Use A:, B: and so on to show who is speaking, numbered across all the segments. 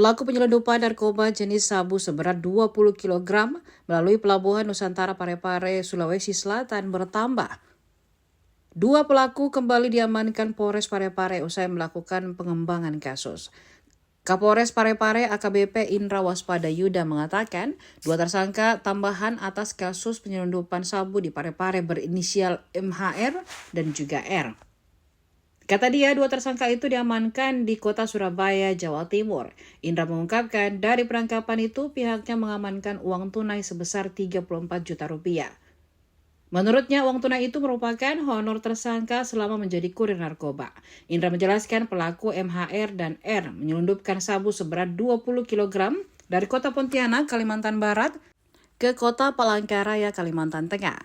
A: Pelaku penyelundupan narkoba jenis sabu seberat 20 kg melalui pelabuhan Nusantara Parepare, Sulawesi Selatan bertambah. Dua pelaku kembali diamankan Polres Parepare usai melakukan pengembangan kasus. Kapolres Parepare AKBP Indra Waspada Yuda mengatakan, dua tersangka tambahan atas kasus penyelundupan sabu di Parepare berinisial MHR dan juga R. Kata dia, dua tersangka itu diamankan di kota Surabaya, Jawa Timur. Indra mengungkapkan, dari penangkapan itu pihaknya mengamankan uang tunai sebesar 34 juta rupiah. Menurutnya, uang tunai itu merupakan honor tersangka selama menjadi kurir narkoba. Indra menjelaskan pelaku MHR dan R menyelundupkan sabu seberat 20 kg dari kota Pontianak, Kalimantan Barat, ke kota Palangkaraya, Kalimantan Tengah.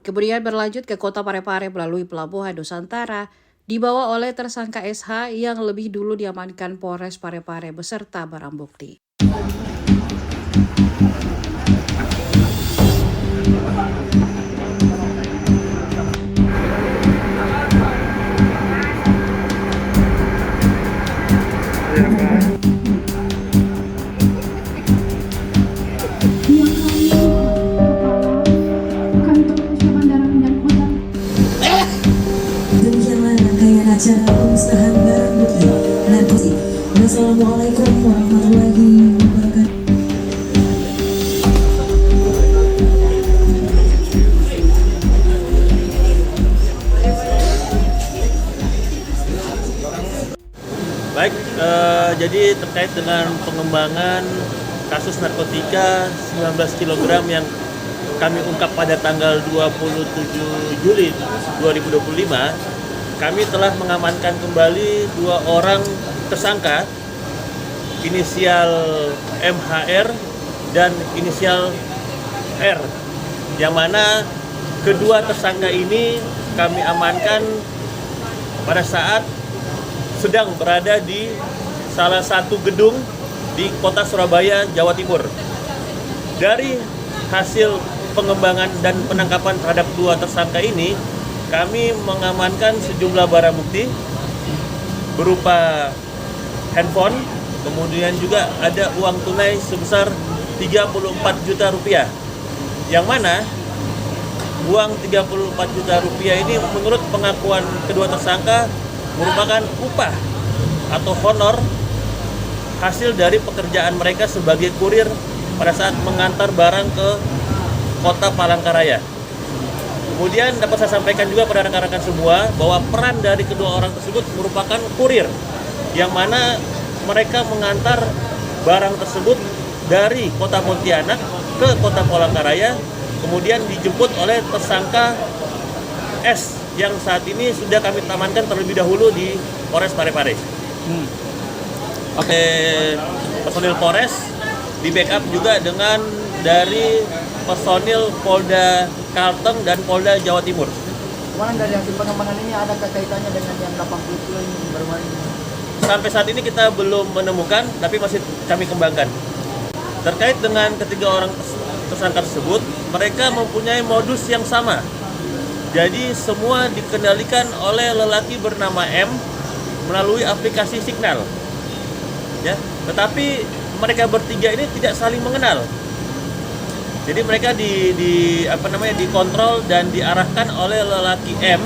A: Kemudian berlanjut ke kota Parepare melalui pelabuhan Nusantara, dibawa oleh tersangka SH yang lebih dulu diamankan Polres Parepare beserta barang bukti.
B: Acara pengusahaan barang bukti narkoba. Wassalamualaikum warahmatullahi wabarakatuh.
C: Baik, jadi terkait dengan pengembangan kasus narkotika 19 kg yang kami ungkap pada tanggal 27 Juli 2025, kami telah mengamankan kembali dua orang tersangka, inisial MHR dan inisial R, yang mana kedua tersangka ini kami amankan pada saat sedang berada di salah satu gedung di kota Surabaya, Jawa Timur. Dari hasil pengembangan dan penangkapan terhadap dua tersangka ini, kami mengamankan sejumlah barang bukti berupa handphone, kemudian juga ada uang tunai sebesar 34 juta rupiah. Yang mana uang 34 juta rupiah ini menurut pengakuan kedua tersangka merupakan upah atau honor hasil dari pekerjaan mereka sebagai kurir pada saat mengantar barang ke kota Palangkaraya. Kemudian dapat saya sampaikan juga pada rekan-rekan semua bahwa peran dari kedua orang tersebut merupakan kurir, yang mana mereka mengantar barang tersebut dari kota Pontianak ke kota Palangkaraya, kemudian dijemput oleh tersangka S yang saat ini sudah kami amankan terlebih dahulu di Polres Parepare. Personil Polres di backup juga dengan dari personil Polda Kalteng dan Polda Jawa Timur.
D: Kemarin dari hasil pengembangan ini ada kaitannya dengan yang 80 kilo ini bermain?
C: Sampai saat ini kita belum menemukan, tapi masih kami kembangkan. Terkait dengan ketiga orang tersangka tersebut, mereka mempunyai modus yang sama. Jadi semua dikendalikan oleh lelaki bernama M melalui aplikasi Signal. Ya, tetapi mereka bertiga ini tidak saling mengenal. Jadi mereka dikontrol dan diarahkan oleh lelaki M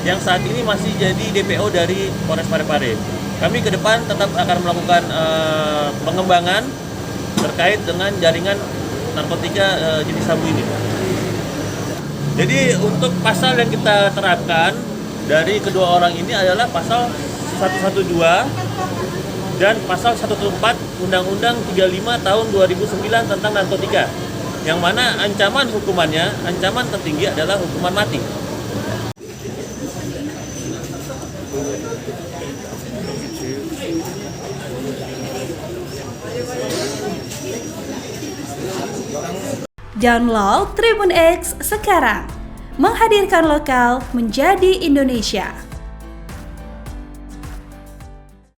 C: yang saat ini masih jadi DPO dari Polres Parepare. Kami ke depan tetap akan melakukan pengembangan terkait dengan jaringan narkotika jenis sabu ini. Jadi untuk pasal yang kita terapkan dari kedua orang ini adalah pasal 112 dan pasal 114 Undang-Undang 35 tahun 2009 tentang narkotika, yang mana ancaman hukumannya, ancaman tertinggi adalah hukuman mati.
E: Download Tribun X sekarang, menghadirkan lokal menjadi Indonesia.